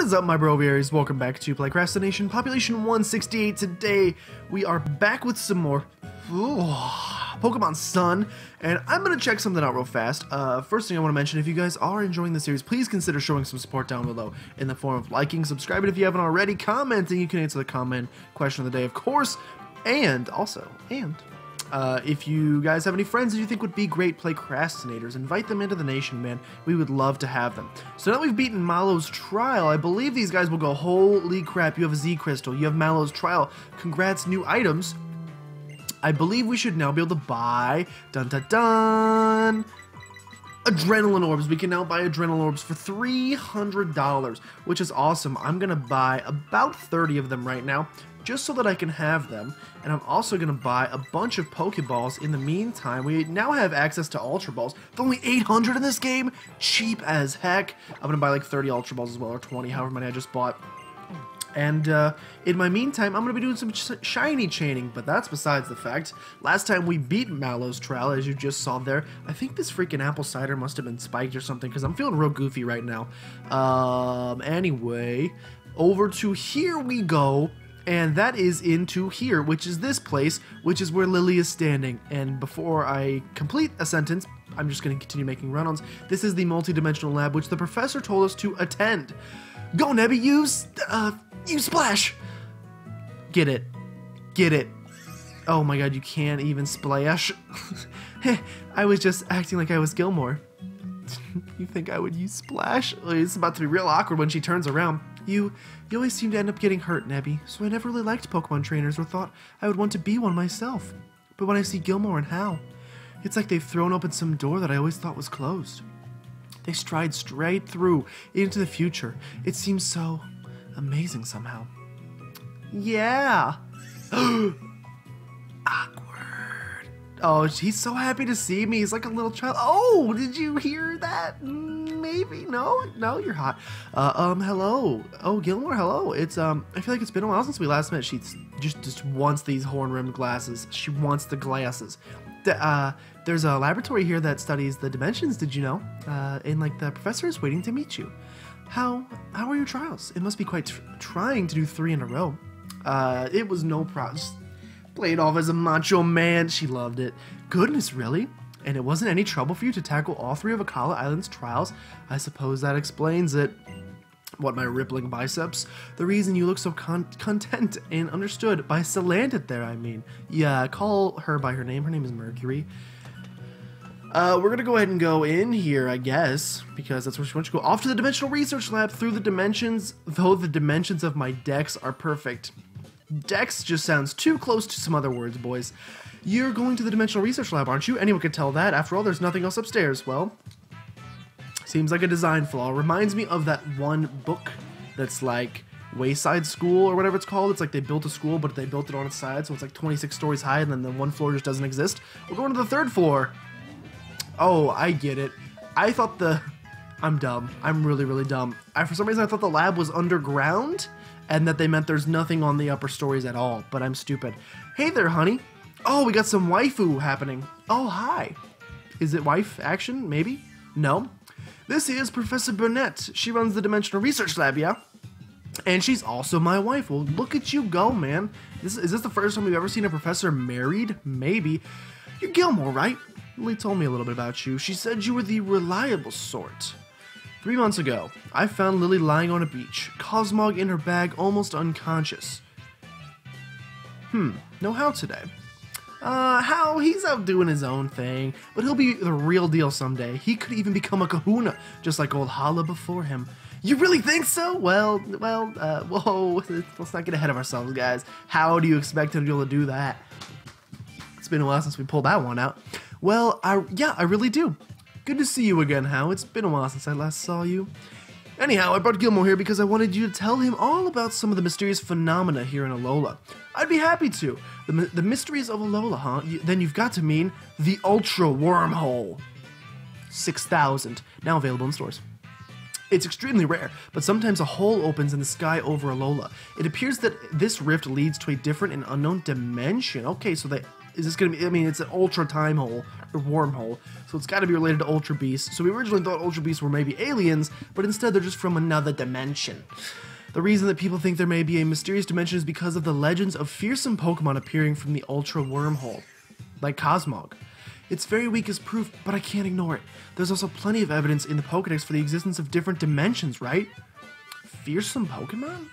is up, my broviaries? Welcome back to PlaycrastiNation, population 168. Today, we are back with some more Pokemon Sun, and I'm going to check something out real fast. First thing I want to mention, if you guys are enjoying the series, please consider showing some support down below in the form of liking, subscribing if you haven't already, commenting. You can answer the comment question of the day, of course, and if you guys have any friends that you think would be great Playcrastinators, invite them into the nation, man. We would love to have them. So now we've beaten Mallow's Trial, I believe these guys will go, holy crap, you have a Z Crystal, you have Mallow's Trial, congrats, new items. I believe we should now be able to buy, dun-dun-dun, Adrenaline Orbs. We can now buy Adrenaline Orbs for $300, which is awesome. I'm going to buy about 30 of them right now, just so that I can have them. And I'm also going to buy a bunch of Pokeballs in the meantime. We now have access to Ultra Balls. There's only 800 in this game. Cheap as heck. I'm going to buy like 30 Ultra Balls as well, or 20, however many I just bought. And in my meantime, I'm going to be doing some shiny chaining, but that's besides the fact. Last time we beat Mallow's Trial, as you just saw there, I think this freaking apple cider must have been spiked or something, because I'm feeling real goofy right now. Anyway, over to here we go, and that is into here, which is this place, which is where Lily is standing. And before I complete a sentence, I'm just going to continue making run-ons. This is the multi-dimensional lab, which the professor told us to attend. Go, Nebby, you splash! Get it. Get it. Oh my god, you can't even splash. I was just acting like I was Gilmore. You think I would use splash? It's about to be real awkward when she turns around. You always seem to end up getting hurt, Nebby, so I never really liked Pokemon trainers or thought I would want to be one myself. But when I see Gilmore and Hal, it's like they've thrown open some door that I always thought was closed. They stride straight through into the future. It seems so amazing somehow. Yeah. Awkward. Oh, he's so happy to see me. He's like a little child. Oh, did you hear that? Maybe. No, you're hot. Hello. Oh, Gilmore, hello. It's, I feel like it's been a while since we last met. She just wants these horn-rimmed glasses. She wants the glasses. There's a laboratory here that studies the dimensions, did you know? And like the professor is waiting to meet you. How are your trials? It must be quite trying to do 3 in a row. It was no problem. Just played off as a macho man. She loved it. Goodness, really? And it wasn't any trouble for you to tackle all 3 of Akala Island's trials? I suppose that explains it. What, my rippling biceps? The reason you look so content and understood by Salandit there, I mean. Yeah, call her by her name. Her name is Mercury. We're gonna go ahead and go in here, I guess, because that's where she wants to go. Off to the Dimensional Research Lab through the dimensions, though the dimensions of my Dex are perfect. Dex just sounds too close to some other words, boys. You're going to the Dimensional Research Lab, aren't you? Anyone could tell that. After all, there's nothing else upstairs. Well, seems like a design flaw. Reminds me of that one book that's like Wayside School or whatever it's called. It's like they built a school, but they built it on its side, so it's like 26 stories high, and then the one floor just doesn't exist. We're going to the 3rd floor. Oh, I get it. I thought I'm dumb. I'm really, really dumb. For some reason, I thought the lab was underground, and that they meant there's nothing on the upper stories at all, but I'm stupid. Hey there, honey. Oh, we got some waifu happening. Oh, hi. Is it wife action? Maybe? No. This is Professor Burnett. She runs the Dimensional Research Lab, yeah? And she's also my wife. Well, look at you go, man. Is this the first time we've ever seen a professor married? Maybe. You're Gilmore, right? Lily told me a little bit about you. She said you were the reliable sort. 3 months ago, I found Lily lying on a beach, Cosmog in her bag, almost unconscious. No Hal today. Hal, he's out doing his own thing, but he'll be the real deal someday. He could even become a kahuna, just like old Hala before him. You really think so? Well, whoa, let's not get ahead of ourselves, guys. How do you expect him to be able to do that? It's been a while since we pulled that one out. Well, yeah, I really do. Good to see you again, Hal. It's been a while since I last saw you. Anyhow, I brought Gilmore here because I wanted you to tell him all about some of the mysterious phenomena here in Alola. I'd be happy to. The mysteries of Alola, huh? Then you've got to mean the Ultra Wormhole. 6,000. Now available in stores. It's extremely rare, but sometimes a hole opens in the sky over Alola. It appears that this rift leads to a different and unknown dimension. Okay, so Is this going to be, I mean, it's an ultra time hole, or wormhole, so it's got to be related to Ultra Beasts. So we originally thought Ultra Beasts were maybe aliens, but instead they're just from another dimension. The reason that people think there may be a mysterious dimension is because of the legends of fearsome Pokemon appearing from the Ultra Wormhole, like Cosmog. It's very weak as proof, but I can't ignore it. There's also plenty of evidence in the Pokedex for the existence of different dimensions, right? Fearsome Pokemon?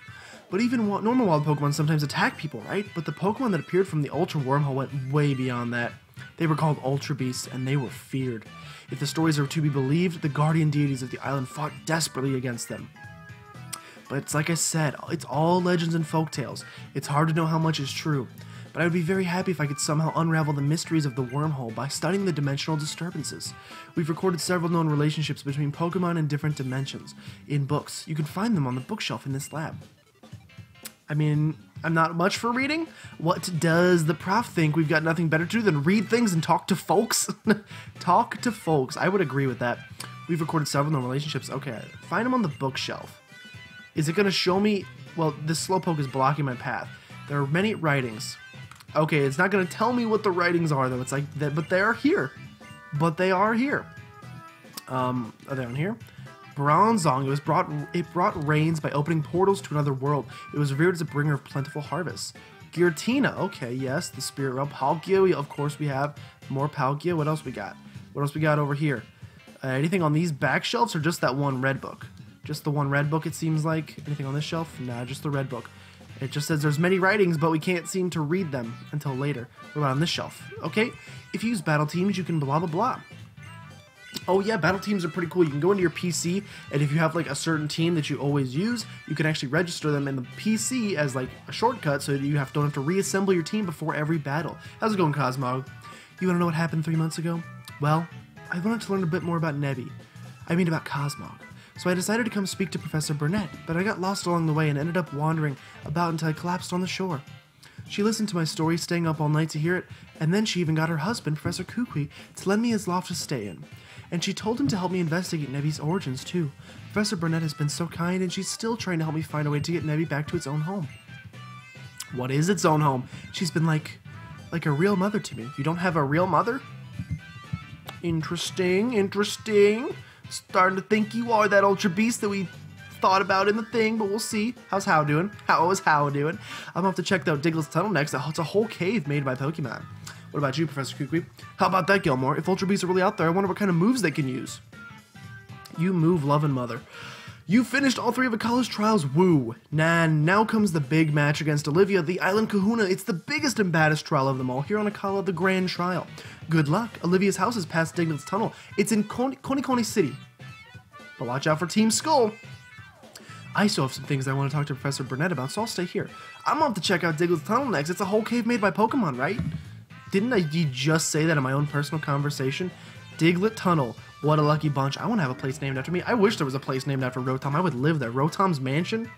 But even normal wild Pokemon sometimes attack people, right? But the Pokemon that appeared from the Ultra Wormhole went way beyond that. They were called Ultra Beasts, and they were feared. If the stories are to be believed, the guardian deities of the island fought desperately against them. But it's like I said, it's all legends and folktales. It's hard to know how much is true. But I would be very happy if I could somehow unravel the mysteries of the wormhole by studying the dimensional disturbances. We've recorded several known relationships between Pokemon in different dimensions in books. You can find them on the bookshelf in this lab. I mean, I'm not much for reading. What does the prof think? We've got nothing better to do than read things and talk to folks? Talk to folks. I would agree with that. We've recorded several known relationships. Okay, find them on the bookshelf. Is it going to show me? Well, this Slowpoke is blocking my path. There are many writings. Okay, it's not going to tell me what the writings are, though. It's like that, but they are here. But they are here. Are they on here? Bronzong. It brought rains by opening portals to another world. It was revered as a bringer of plentiful harvests. Giratina. Okay, yes, the spirit realm. Palkia. Of course, we have more Palkia. What else we got? What else we got over here? Anything on these back shelves, or just that one red book? Just the one red book, it seems like. Anything on this shelf? Nah, just the red book. It just says there's many writings, but we can't seem to read them until later. What about on this shelf? Okay, if you use battle teams, you can blah blah blah. Oh yeah, battle teams are pretty cool. You can go into your PC, and if you have like a certain team that you always use, you can actually register them in the PC as like a shortcut, so that you don't have to reassemble your team before every battle. How's it going, Cosmog? You want to know what happened 3 months ago? Well, I wanted to learn a bit more about Nebby. I mean about Cosmog. So I decided to come speak to Professor Burnett, but I got lost along the way and ended up wandering about until I collapsed on the shore. She listened to my story, staying up all night to hear it, and then she even got her husband, Professor Kukui, to lend me his loft to stay in. And she told him to help me investigate Nebby's origins, too. Professor Burnett has been so kind, and she's still trying to help me find a way to get Nebby back to its own home. What is its own home? She's been like a real mother to me. You don't have a real mother? Interesting, interesting. Starting to think you are that Ultra Beast that we thought about in the thing, but we'll see. How's How doing? How is How doing? I'm gonna have to check out Diglett's Tunnel next. It's a whole cave made by Pokemon. What about you, Professor Kukui? How about that, Gilmore? If Ultra Beasts are really out there, I wonder what kind of moves they can use. You move, loving mother. You finished all 3 of Akala's trials, woo. Now comes the big match against Olivia, the Island Kahuna. It's the biggest and baddest trial of them all, here on Akala, the Grand Trial. Good luck. Olivia's house is past Diglett's Tunnel. It's in Coney City. But watch out for Team Skull. I still have some things I want to talk to Professor Burnett about, so I'll stay here. I'm gonna have to check out Diglett's Tunnel next. It's a whole cave made by Pokemon, right? Didn't I just say that in my own personal conversation? Diglett Tunnel. What a lucky bunch. I want to have a place named after me. I wish there was a place named after Rotom. I would live there. Rotom's Mansion?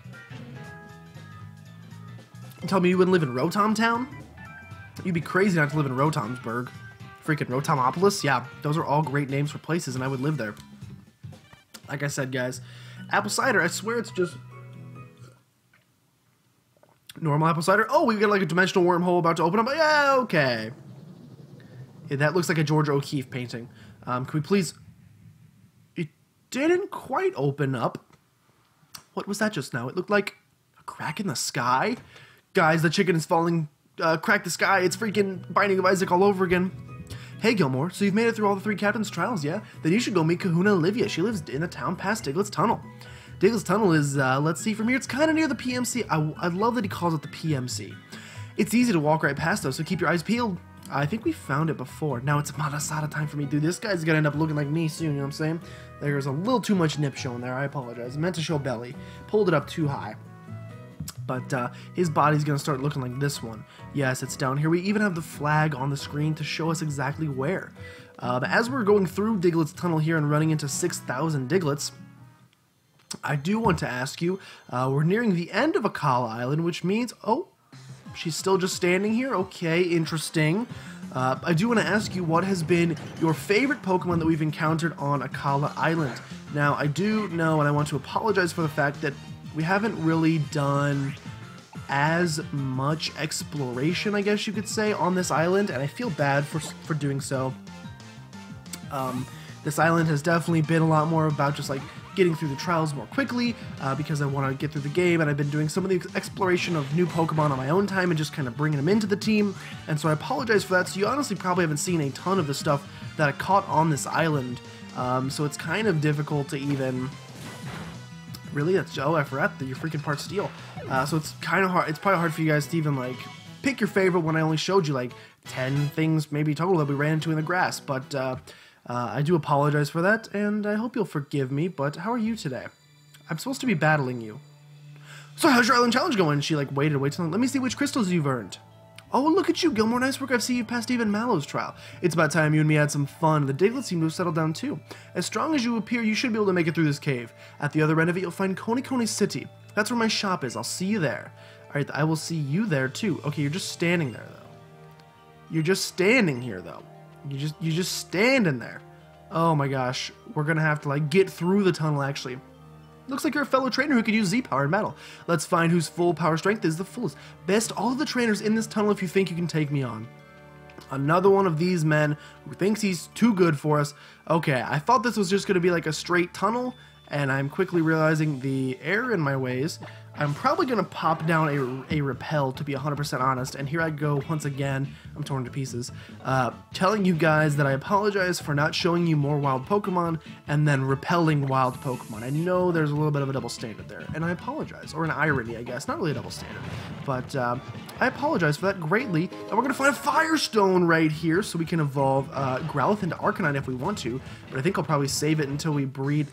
You tell me you wouldn't live in Rotom Town? You'd be crazy not to live in Rotomsburg. Freaking Rotomopolis? Yeah, those are all great names for places, and I would live there. Like I said, guys, apple cider, I swear it's just normal apple cider. Oh, we've got like a dimensional wormhole about to open up. Yeah, okay. Yeah, that looks like a George O'Keeffe painting. Can we please... It didn't quite open up. What was that just now? It looked like a crack in the sky. Guys, the chicken is falling. Crack the sky. It's freaking Binding of Isaac all over again. Hey, Gilmore, so you've made it through all the 3 captains' trials, yeah? Then you should go meet Kahuna Olivia. She lives in the town past Diglett's Tunnel. Diglett's Tunnel is, let's see, from here, it's kind of near the PMC. I love that he calls it the PMC. It's easy to walk right past, though, so keep your eyes peeled. I think we found it before. Now it's Madasada time for me, dude. This guy's gonna end up looking like me soon, you know what I'm saying? There's a little too much nip showing there. I apologize. I meant to show belly. Pulled it up too high. But his body's gonna start looking like this one. Yes, it's down here. We even have the flag on the screen to show us exactly where. As we're going through Diglett's Tunnel here and running into 6,000 Diglets, I do want to ask you, we're nearing the end of Akala Island, which means, oh, she's still just standing here? Okay, interesting. I do want to ask you, what has been your favorite Pokemon that we've encountered on Akala Island? Now, I do know, and I want to apologize for the fact that we haven't really done as much exploration, I guess you could say, on this island, and I feel bad for doing so. This island has definitely been a lot more about just like getting through the trials more quickly because I want to get through the game, and I've been doing some of the exploration of new Pokemon on my own time and just kind of bringing them into the team, and so I apologize for that. So you honestly probably haven't seen a ton of the stuff that I caught on this island, so it's kind of difficult to even... Really? That's... Oh, I forgot that you're freaking part steel. So it's kind of hard. It's probably hard for you guys to even like pick your favorite when I only showed you like 10 things maybe total that we ran into in the grass, but I do apologize for that, and I hope you'll forgive me, but how are you today? I'm supposed to be battling you. So how's your island challenge going? She like waited till let me see which crystals you've earned. Oh, look at you, Gilmore. Nice work. I've seen you passed even Mallow's trial. It's about time you and me had some fun. The Diglets seem to have settled down too. As strong as you appear, you should be able to make it through this cave. At the other end of it, you'll find Coney City. That's where my shop is. I'll see you there. Alright, I will see you there too. Okay, you're just standing there though. You're just standing here though. You're just standing there. Oh my gosh. We're gonna have to like get through the tunnel actually. Looks like you're a fellow trainer who could use Z-Power in battle. Let's find whose full power strength is the fullest. Best all of the trainers in this tunnel if you think you can take me on. Another one of these men who thinks he's too good for us. Okay, I thought this was just going to be like a straight tunnel, and I'm quickly realizing the error in my ways. I'm probably going to pop down a repel, to be 100% honest, and here I go once again, I'm torn to pieces, telling you guys that I apologize for not showing you more wild Pokemon, and then repelling wild Pokemon. I know there's a little bit of a double standard there, and I apologize, or an irony, I guess, not really a double standard, but I apologize for that greatly, and we're going to find a Firestone right here, so we can evolve Growlithe into Arcanine if we want to, but I think I'll probably save it until we breed...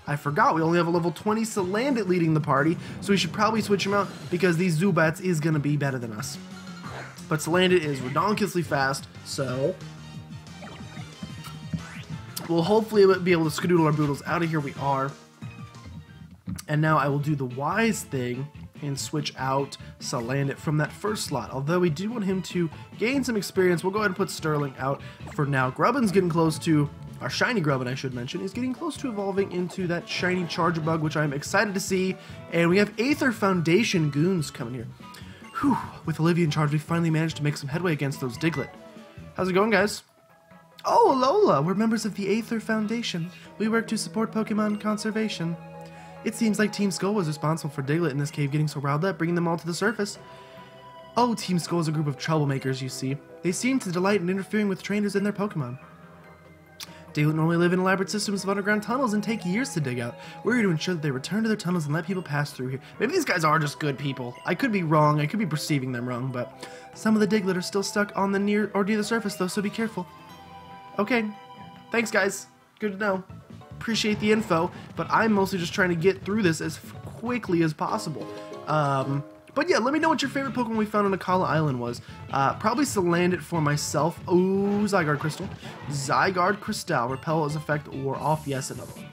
I forgot, we only have a level 20 Salandit leading the party, so we should probably switch him out because these Zubats is going to be better than us. But Salandit is redonkulously fast, so we'll hopefully be able to skadoodle our boodles out of here. We are. And now I will do the wise thing and switch out Salandit from that first slot. Although we do want him to gain some experience, we'll go ahead and put Sterling out for now. Grubbin's getting close to... Our shiny Grubbin, I should mention, is getting close to evolving into that shiny Charger Bug, which I'm excited to see. And we have Aether Foundation goons coming here. Whew, with Olivia in charge, we finally managed to make some headway against those Diglett. How's it going, guys? Oh, Alola, we're members of the Aether Foundation. We work to support Pokemon conservation. It seems like Team Skull was responsible for Diglett in this cave getting so riled up, bringing them all to the surface. Oh, Team Skull is a group of troublemakers, you see. They seem to delight in interfering with trainers and their Pokemon. Diglett normally live in elaborate systems of underground tunnels and take years to dig out. We're here to ensure that they return to their tunnels and let people pass through here. Maybe these guys are just good people. I could be wrong, I could be perceiving them wrong, but some of the Diglett are still stuck on the near the surface though, so be careful. Okay, thanks guys, good to know. Appreciate the info, but I'm mostly just trying to get through this as quickly as possible. But yeah, let me know what your favorite Pokemon we found on Akala Island was. Probably Salandit for myself. Ooh, Zygarde Crystal. Zygarde Crystal. Repel as effect wore off. Yes, another one.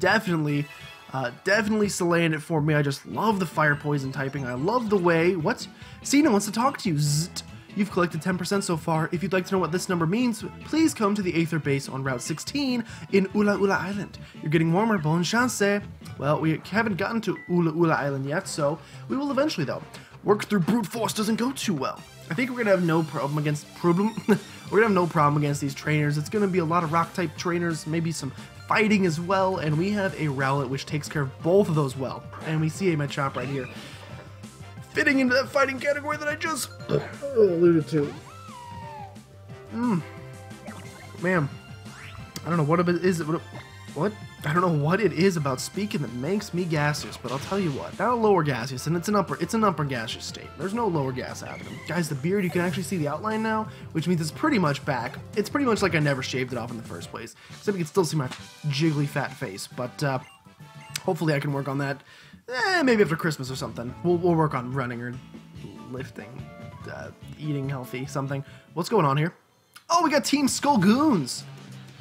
Definitely Salandit for me. I just love the fire poison typing. I love the way... What? Cena wants to talk to you. Zzzt. You've collected 10% so far. If you'd like to know what this number means, please come to the Aether base on Route 16 in Ula Ula Island. You're getting warmer, bonne chance. Well, we haven't gotten to Ula Ula Island yet, so we will eventually, though. Work through brute force doesn't go too well. I think we're gonna have no problem against we're gonna have no problem against these trainers. It's gonna be a lot of rock type trainers, maybe some fighting as well, and we have a Rowlet which takes care of both of those well. And we see a Machop right here, fitting into that fighting category that I just alluded to. Man, I don't know what it is. What? I don't know what it is about speaking that makes me gaseous, but I'll tell you what. Not a lower gaseous, and it's an upper gaseous state. There's no lower gas happening. Guys, the beard, you can actually see the outline now, which means it's pretty much back. It's pretty much like I never shaved it off in the first place. Except you can still see my jiggly fat face, but hopefully I can work on that. Maybe after Christmas or something. We'll work on running or lifting, eating healthy, something. What's going on here? Oh, we got Team Skull Goons.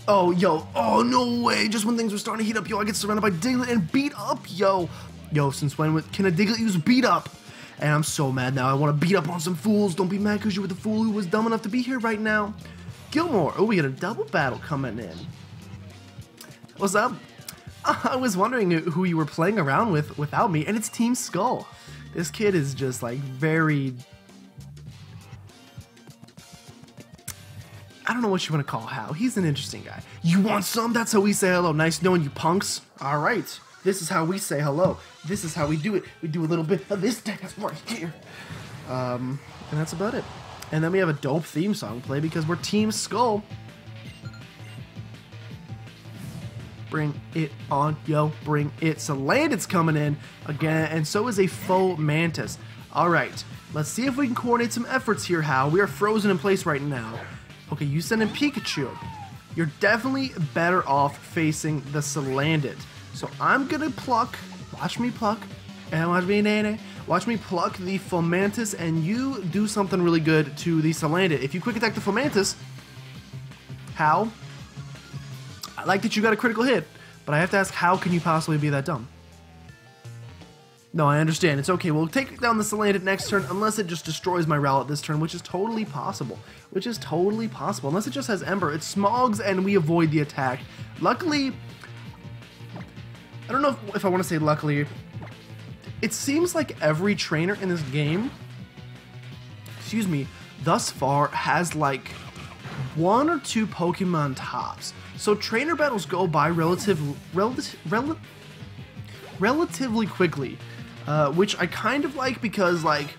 Oh, yo. Oh, no way. Just when things were starting to heat up, yo, I get surrounded by Diglett and beat up, yo. Yo, since when can a Diglett use beat up? And I'm so mad now. I want to beat up on some fools. Don't be mad because you were the fool who was dumb enough to be here right now. Gilmore. Oh, we got a double battle coming in. What's up? I was wondering who you were playing around with without me, and it's Team Skull. This kid is just like very... I don't know what you want to call Hal. He's an interesting guy. You want some? That's how we say hello. Nice knowing you, punks. All right. This is how we say hello. This is how we do it. We do a little bit of this dance right here. And that's about it. And then we have a dope theme song play because we're Team Skull. Bring it on, yo. Bring it. Salandit's coming in again, and so is a faux mantis. All right. Let's see if we can coordinate some efforts here, Hal. We are frozen in place right now. Okay, you send in Pikachu. You're definitely better off facing the Salandit. So I'm gonna pluck, watch me pluck, and watch me nene. Watch me pluck the Fomantis, and you do something really good to the Salandit. If you quick attack the Fomantis, how? I like that you got a critical hit, but I have to ask, how can you possibly be that dumb? No, I understand. It's okay. We'll take down the Salandit next turn, unless it just destroys my Rowlet this turn, which is totally possible. Unless it just has Ember. It smogs, and we avoid the attack. Luckily, I don't know if I want to say luckily. It seems like every trainer in this game, thus far has like 1 or 2 Pokemon tops. So trainer battles go by relatively quickly. Which I kind of like because, like,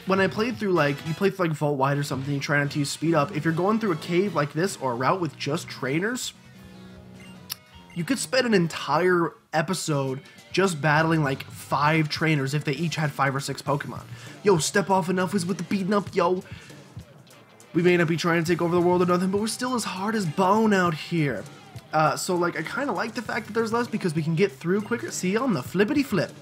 when I played through, like, you play through, like, Volt Wide or something, you try not to use speed up. If you're going through a cave like this or a route with just trainers, you could spend an entire episode just battling, like, 5 trainers if they each had 5 or 6 Pokemon. Yo, step off enough is with the beating up, yo. We may not be trying to take over the world or nothing, but we're still as hard as bone out here. So, like, I kind of like the fact that there's less because we can get through quicker. See, on the flippity flip.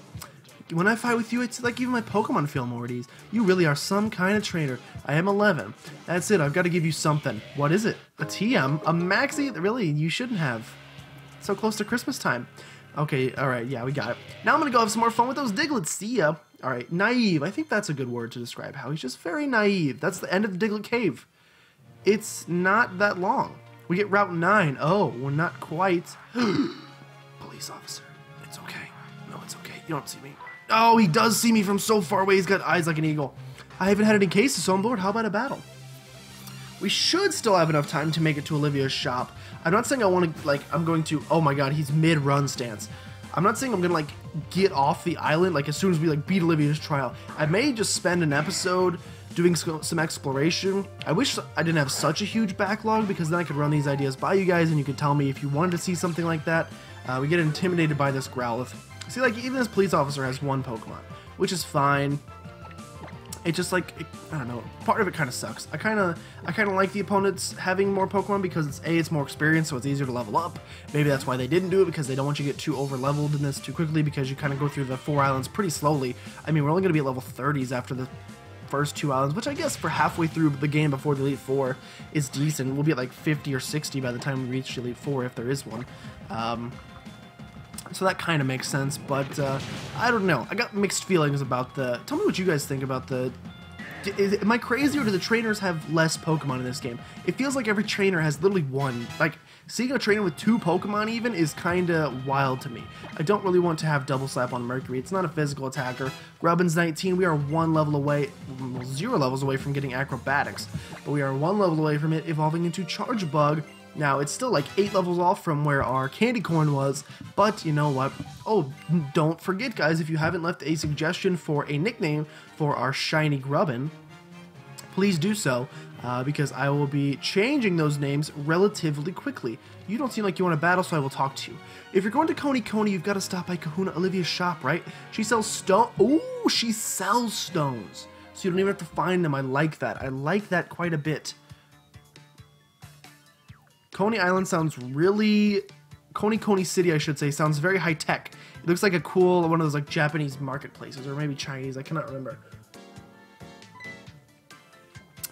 When I fight with you, it's like even my Pokemon feel more at ease. You really are some kind of trainer. I am 11. That's it. I've got to give you something. What is it? A TM? A Maxi? Really? You shouldn't have. So close to Christmas time. Okay, alright, yeah, we got it. Now I'm going to go have some more fun with those Diglets. See ya. Alright, naive. I think that's a good word to describe how he's just very naive. That's the end of the Diglett Cave. It's not that long. We get Route 9. Oh, we're not quite. Police officer. It's okay. No, it's okay. You don't see me. Oh, he does see me from so far away. He's got eyes like an eagle. I haven't had any cases, so I'm bored. How about a battle? We should still have enough time to make it to Olivia's shop. I'm not saying I want to, like, I'm going to, oh my god, he's mid-run stance. I'm not saying I'm going to, like, get off the island, like, as soon as we, like, beat Olivia's trial. I may just spend an episode doing some exploration. I wish I didn't have such a huge backlog, because then I could run these ideas by you guys, and you could tell me if you wanted to see something like that. We get intimidated by this Growlithe. See, like, even this police officer has 1 Pokemon, which is fine. It just, like, I don't know, part of it kind of sucks. I kind of like the opponents having more Pokemon because it's more experience, so it's easier to level up. Maybe that's why they didn't do it, because they don't want you to get too over-leveled in this too quickly, because you kind of go through the 4 islands pretty slowly. I mean, we're only going to be at level 30s after the first 2 islands, which I guess for halfway through the game before the Elite Four is decent. We'll be at, like, 50 or 60 by the time we reach the Elite Four, if there is one. So that kind of makes sense, but I don't know. I got mixed feelings about the... Tell me what you guys think about the... Am I crazy, or do the trainers have less Pokemon in this game? It feels like every trainer has literally 1. Like, seeing a trainer with 2 Pokemon even is kind of wild to me. I don't really want to have Double Slap on Mercury. It's not a physical attacker. Grubbin's 19. We are 1 level away, well, 0 levels away from getting Acrobatics, but we are 1 level away from it evolving into Charge Bug. Now, it's still like 8 levels off from where our Candy Corn was, but you know what? Oh, don't forget, guys, if you haven't left a suggestion for a nickname for our shiny Grubbin, please do so, because I will be changing those names relatively quickly. You don't seem like you want to battle, so I will talk to you. If you're going to Coney, you've got to stop by Kahuna Olivia's shop, right? She sells stone. Ooh, she sells stones. So you don't even have to find them. I like that. I like that quite a bit. Coney Island sounds really... Coney City, I should say, sounds very high-tech. It looks like a cool, one of those, like, Japanese marketplaces, or maybe Chinese, I cannot remember.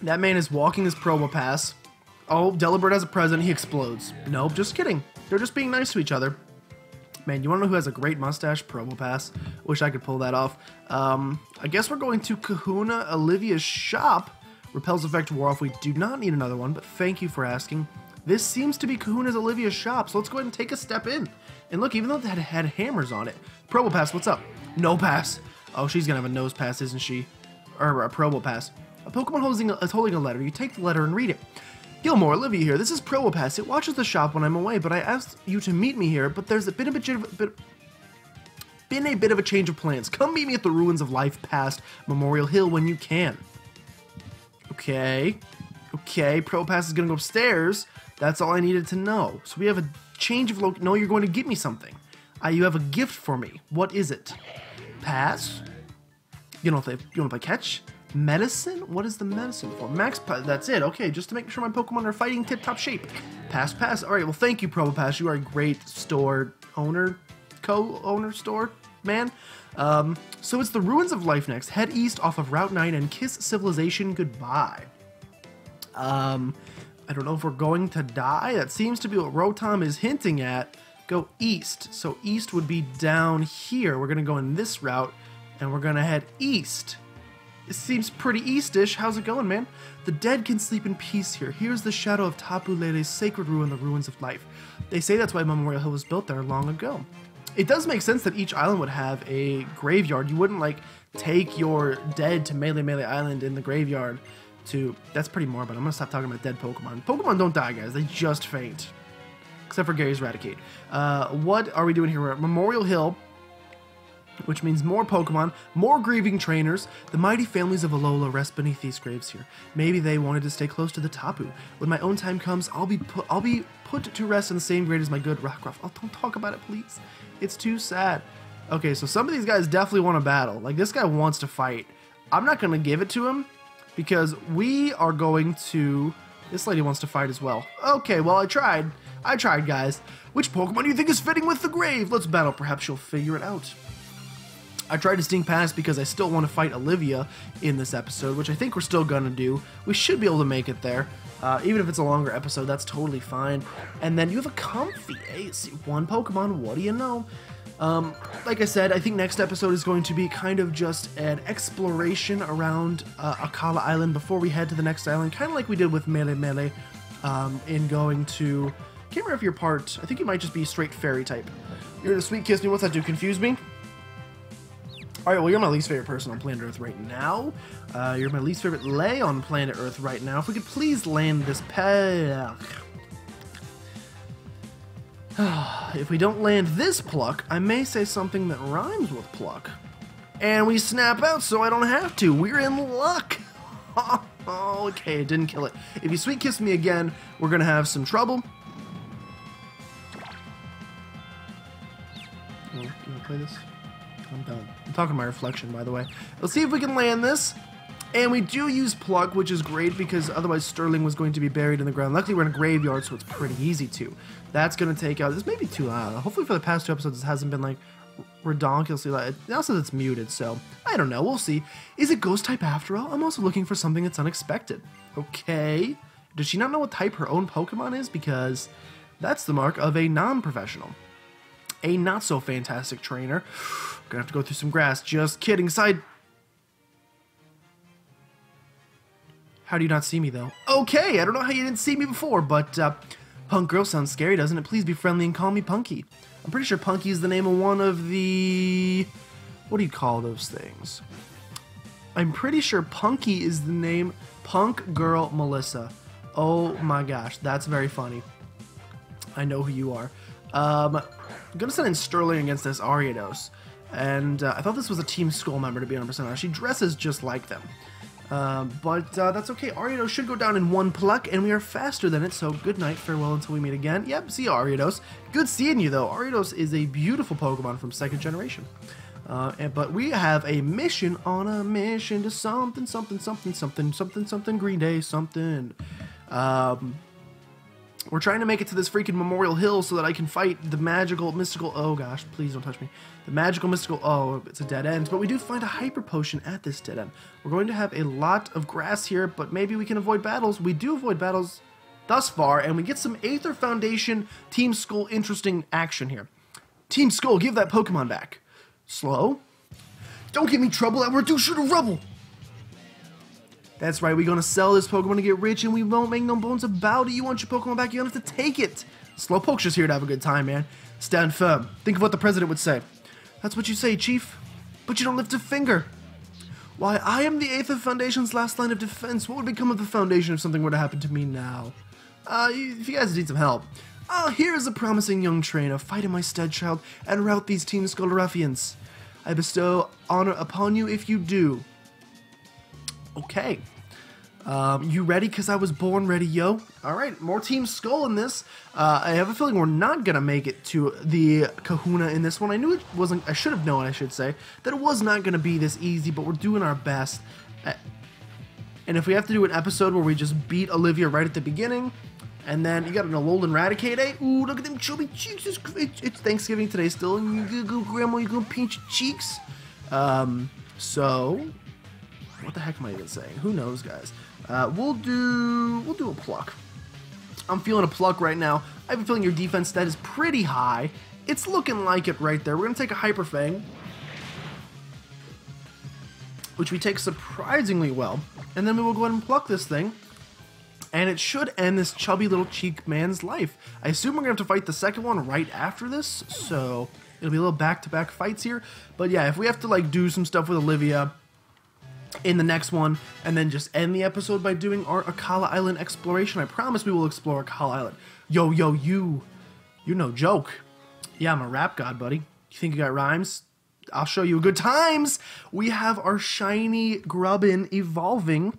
That man is walking his Probopass. Oh, Delibird has a present, he explodes. Nope, just kidding. They're just being nice to each other. Man, you wanna know who has a great mustache? Probopass. Wish I could pull that off. I guess we're going to Kahuna Olivia's shop. Repels effect wore off. We do not need another one, but thank you for asking. This seems to be Kahuna's Olivia's shop, so let's go ahead and take a step in. And look, even though it had hammers on it. Probopass, what's up? No pass. Oh, she's gonna have a nose pass, isn't she? Or a Probopass. A Pokemon is holding a letter. You take the letter and read it. Gilmore, Olivia here. This is Probopass. It watches the shop when I'm away, but I asked you to meet me here, but there's been a bit of a change of plans. Come meet me at the ruins of life past Memorial Hill when you can. Okay. Okay, Probopass is gonna go upstairs. That's all I needed to know. So we have a change of No, you're going to give me something. You have a gift for me. What is it? Pass? You want to play catch? Medicine? What is the medicine for? Max, that's it. Okay, just to make sure my Pokemon are fighting tip-top shape. Pass, pass. All right, well, thank you, Probopass. You are a great store owner, co-owner store man. So it's the Ruins of Life next. Head east off of Route 9 and kiss civilization goodbye. I don't know if we're going to die. That seems to be what Rotom is hinting at. Go east. So east would be down here. We're going to go in this route, and we're going to head east. It seems pretty eastish. How's it going, man? The dead can sleep in peace here. Here's the shadow of Tapu Lele's sacred ruin, the Ruins of Life. They say that's why Memorial Hill was built there long ago. It does make sense that each island would have a graveyard. You wouldn't, like, take your dead to Melee Island in the graveyard to... That's pretty morbid. I'm going to stop talking about dead Pokemon. Pokemon don't die, guys. They just faint. Except for Gary's Raticate. What are we doing here? We're at Memorial Hill, which means more Pokemon, more grieving trainers. The mighty families of Alola rest beneath these graves here. Maybe they wanted to stay close to the Tapu. When my own time comes, I'll be put to rest in the same grave as my good Rockruff. Oh, don't talk about it, please. It's too sad. Okay, so some of these guys definitely want to battle. Like, this guy wants to fight. I'm not going to give it to him because we are going to... This lady wants to fight as well. Okay, well, I tried. I tried, guys. Which Pokemon do you think is fitting with the grave? Let's battle. Perhaps you'll figure it out. I tried to stink past because I still want to fight Olivia in this episode, which I think we're still gonna do. We should be able to make it there. Even if it's a longer episode, that's totally fine. And then you have a Comfey. Hey, see, one Pokemon, what do you know? Like I said, I think next episode is going to be kind of just an exploration around Akala Island before we head to the next island, kind of like we did with Melee, in going to... Can't remember if you're part... I think you might just be straight fairy type. You're gonna sweet kiss me. What's that do? Confuse me? Alright, well, you're my least favorite person on planet Earth right now. You're my least favorite lay on planet Earth right now. If we could please land this If we don't land this pluck, I may say something that rhymes with pluck. And we snap out so I don't have to. We're in luck. Okay, it didn't kill it. If you sweet kiss me again, we're going to have some trouble. You want to play this? I'm done. I'm talking to my reflection, by the way. Let's see if we can land this. And we do use Pluck, which is great because otherwise Sterling was going to be buried in the ground. Luckily, we're in a graveyard, so it's pretty easy to. That's going to take out... This may be too loud. Hopefully for the past 2 episodes, this hasn't been, like, redonkulously loud. It now says it's muted, so I don't know. We'll see. Is it Ghost type after all? I'm also looking for something that's unexpected. Okay. Does she not know what type her own Pokemon is? Because that's the mark of a non-professional. A not-so-fantastic trainer. Gonna have to go through some grass. Just kidding. Side... How do you not see me, though? Okay, I don't know how you didn't see me before, but Punk Girl sounds scary, doesn't it? Please be friendly and call me Punky. I'm pretty sure Punky is the name of one of the... What do you call those things? I'm pretty sure Punky is the name... Punk Girl Melissa. Oh my gosh, that's very funny. I know who you are. I'm going to send in Sterling against this Ariados. And I thought this was a Team Skull member, to be 100% honest. She dresses just like them. But that's okay. Ariados should go down in 1 pluck, and we are faster than it, so good night, farewell until we meet again. Yep, see you, Ariados. Good seeing you, though. Ariados is a beautiful Pokemon from 2nd generation. But we have a mission on a mission to something Green Day, something. We're trying to make it to this freaking Memorial Hill so that I can fight the magical, mystical... Oh, gosh, please don't touch me. The magical, mystical... Oh, it's a dead end. But we do find a Hyper Potion at this dead end. We're going to have a lot of grass here, but maybe we can avoid battles. We do avoid battles thus far, and we get some Aether Foundation Team Skull interesting action here. Team Skull, give that Pokemon back. Slow. Don't give me trouble. I reduce you to rubble. That's right, we're going to sell this Pokemon to get rich, and we won't make no bones about it. You want your Pokemon back, you don't have to take it. Slowpoke's just here to have a good time, man. Stand firm. Think of what the president would say. That's what you say, Chief. but you don't lift a finger. Why, I am the Aether Foundation's last line of defense. What would become of the Foundation if something were to happen to me now? If you guys need some help, here is a promising young trainer. Fight in my stead, child, and rout these Team Skull ruffians. I bestow honor upon you if you do. Okay. You ready? Because I was born ready, yo. Alright, more Team Skull in this. I have a feeling we're not going to make it to the Kahuna in this one. I knew it wasn't, I should have known, I should say, that it was not going to be this easy, but we're doing our best. And if we have to do an episode where we just beat Olivia right at the beginning, and then you got an Alolan Raticate, eh? Ooh, look at them chubby cheeks. It's Thanksgiving today still, and you go, Grandma, you gonna pinch your cheeks? So, what the heck am I even saying? Who knows, guys? We'll do a pluck. I'm feeling a pluck right now. I have a feeling your defense stat is pretty high. It's looking like it right there. We're gonna take a Hyper Fang, which we take surprisingly well, and then we will go ahead and pluck this thing, and it should end this chubby little cheek man's life. I assume we're gonna have to fight the second one right after this, so it'll be a little back-to-back fights here. But yeah, if we have to like do some stuff with Olivia in the next one, and then just end the episode by doing our Akala Island exploration, I promise we will explore Akala Island. Yo, you no joke. Yeah, I'm a rap god, buddy. You think you got rhymes? I'll show you good times. We have our shiny Grubbin evolving,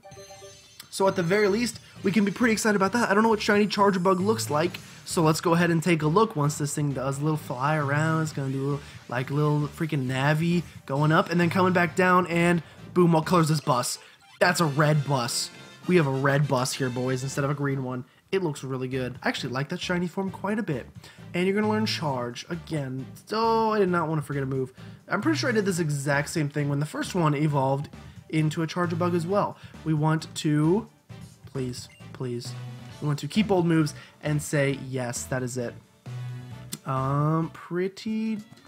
so at the very least, we can be pretty excited about that. I don't know what shiny Charger Bug looks like, so let's go ahead and take a look. Once this thing does a little fly around, it's gonna do a little, like little freaking Navi going up and then coming back down, and boom, what color is this bus? That's a red bus. We have a red bus here, boys, instead of a green one. It looks really good. I actually like that shiny form quite a bit. And you're gonna learn Charge again. So I did not want to forget a move. I'm pretty sure I did this exact same thing when the first one evolved into a Charger Bug as well. We want to, please, we want to keep old moves and say, yes, that is it.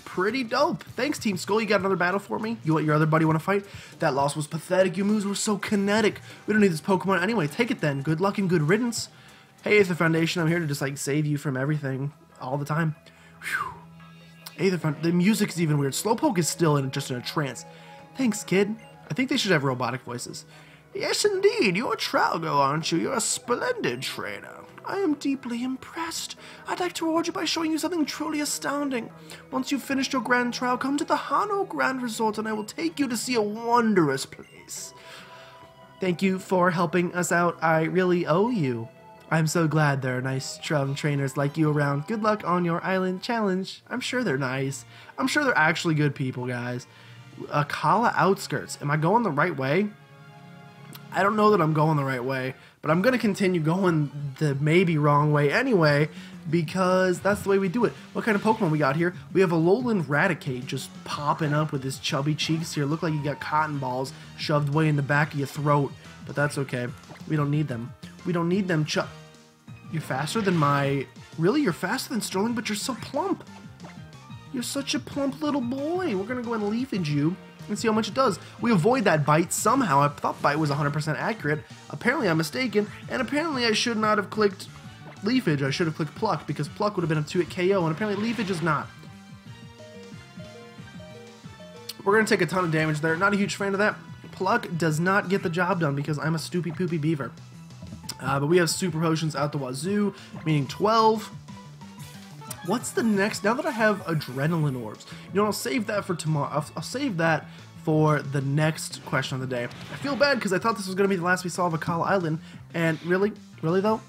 Pretty dope. Thanks, Team Skull. You got another battle for me? Your other buddy want to fight? That loss was pathetic. Your moves were so kinetic. We don't need this Pokemon anyway. Take it then. Good luck and good riddance. Hey, Aether Foundation. I'm here to just like save you from everything all the time. Whew. Aether the music's even weird. Slowpoke is still just in a trance. Thanks, kid. I think they should have robotic voices. Yes, indeed. You're a Tralgo, aren't you? You're a splendid trainer. I am deeply impressed. I'd like to reward you by showing you something truly astounding. Once you've finished your grand trial, come to the Hano Grand Resort and I will take you to see a wondrous place. Thank you for helping us out. I really owe you. I'm so glad there are nice, strong trainers like you around. Good luck on your island challenge. I'm sure they're nice. I'm sure they're actually good people, guys. Akala Outskirts. Am I going the right way? I don't know that I'm going the right way, but I'm going to continue going the maybe wrong way anyway, because that's the way we do it. What kind of Pokemon we got here? We have a Alolan Raticate just popping up with his chubby cheeks here. Look like you got cotton balls shoved way in the back of your throat, but that's okay. We don't need them. We don't need them. You're faster than Really? You're faster than Sterling, but you're so plump. You're such a plump little boy. We're going to go and leafage you and see how much it does. We avoid that bite somehow. I thought bite was 100% accurate. Apparently I'm mistaken, and apparently I should not have clicked leafage. I should have clicked pluck, because pluck would have been a 2-hit KO, and apparently leafage is not. We're going to take a ton of damage there. Not a huge fan of that. Pluck does not get the job done because I'm a stoopy poopy beaver. But we have super potions out the wazoo, meaning 12. What's the next? Now that I have adrenaline orbs, you know, I'll save that for tomorrow. I'll save that for the next question of the day. I feel bad because I thought this was going to be the last we saw of Akala Island, and really though?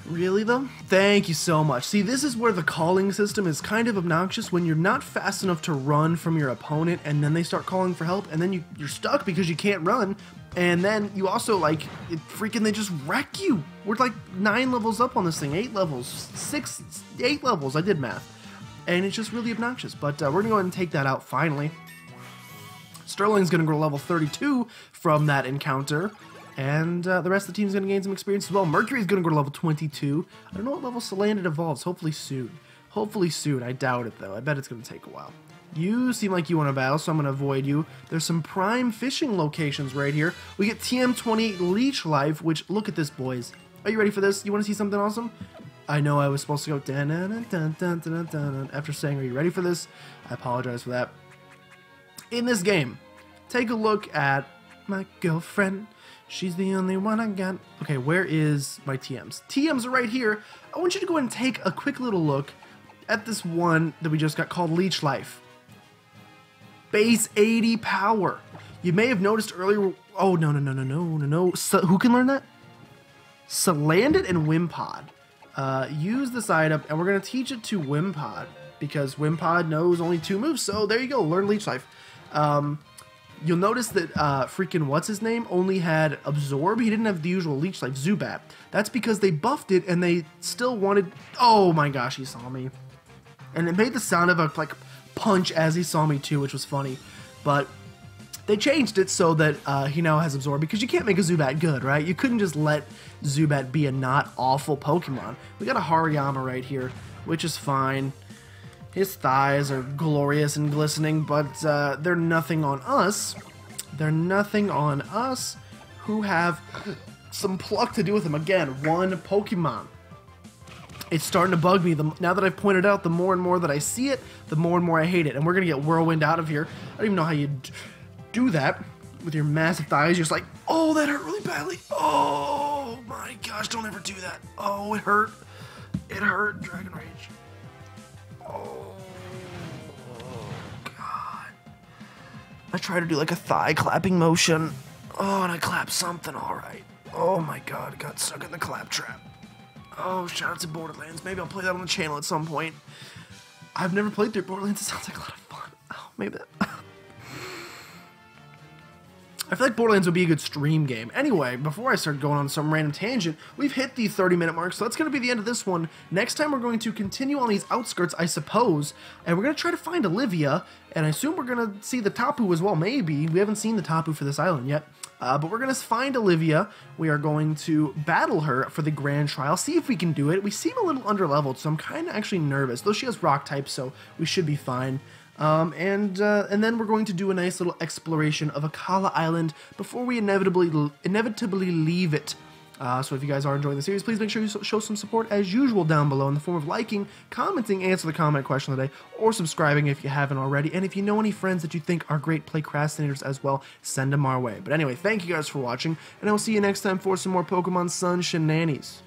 Really though? Thank you so much. See, this is where the calling system is kind of obnoxious when you're not fast enough to run from your opponent, and then they start calling for help, and then you're stuck because you can't run. And then you also, like, they just wreck you. We're like 9 levels up on this thing, 8 levels, 8 levels, I did math. And it's just really obnoxious, but we're gonna go ahead and take that out finally. Sterling's gonna grow level 32 from that encounter, and the rest of the team's gonna gain some experience as well. Mercury's gonna go to level 22. I don't know what level Salandit evolves, hopefully soon. Hopefully soon, I doubt it though, I bet it's gonna take a while. You seem like you want to battle, so I'm going to avoid you. There's some prime fishing locations right here. We get TM28 Leech Life, which, look at this, boys. Are you ready for this? You want to see something awesome? I know I was supposed to go dun, dun, dun, dun, dun, dun, dun, after saying, are you ready for this? I apologize for that. In this game, take a look at my girlfriend. She's the only one I got. Okay, where is my TMs? TMs are right here. I want you to go ahead and take a quick little look at this one that we just got called Leech Life. Base 80 power. You may have noticed earlier. Oh, no. So, who can learn that? Salandit and Wimpod. Use this item, and we're going to teach it to Wimpod because Wimpod knows only 2 moves. So there you go. Learn Leech Life. You'll notice that freaking what's-his-name only had Absorb. He didn't have the usual Leech Life, Zubat. That's because they buffed it, and they still wanted... Oh my gosh, he saw me. And it made the sound of a like punch as he saw me too, which was funny. But they changed it so that he now has Absorb, because you can't make a Zubat good, right? You couldn't just let Zubat be a not awful Pokemon. We got a Hariyama right here, which is fine. His thighs are glorious and glistening, but they're nothing on us. They're nothing on us who have some pluck to do with him. Again, one Pokemon. It's starting to bug me. Now that I've pointed out, the more and more that I see it, the more and more I hate it. And we're going to get Whirlwind out of here. I don't even know how you do that with your massive thighs. You're just like, oh, that hurt really badly. Oh my gosh, don't ever do that. Oh, it hurt. It hurt. Dragon Rage. Oh, God. I try to do like a thigh clapping motion. Oh, and I clap something, all right. Oh my God, got stuck in the clap trap. Oh, shout out to Borderlands. Maybe I'll play that on the channel at some point. I've never played through Borderlands. It sounds like a lot of fun. Oh, maybe that... I feel like Borderlands would be a good stream game. Anyway, before I start going on some random tangent, we've hit the 30-minute mark, so that's going to be the end of this one. Next time, we're going to continue on these outskirts, I suppose, and we're going to try to find Olivia, and I assume we're going to see the Tapu as well, maybe. We haven't seen the Tapu for this island yet, but we're going to find Olivia. We are going to battle her for the Grand Trial, see if we can do it. We seem a little underleveled, so I'm kind of actually nervous, though she has Rock type, so we should be fine. And then we're going to do a nice little exploration of Akala Island before we inevitably leave it. So if you guys are enjoying the series, please make sure you show some support as usual down below in the form of liking, commenting, answer the comment question of the day, or subscribing if you haven't already. And if you know any friends that you think are great Playcrastinators as well, send them our way. But anyway, thank you guys for watching, and I will see you next time for some more Pokemon Sun shenanigans.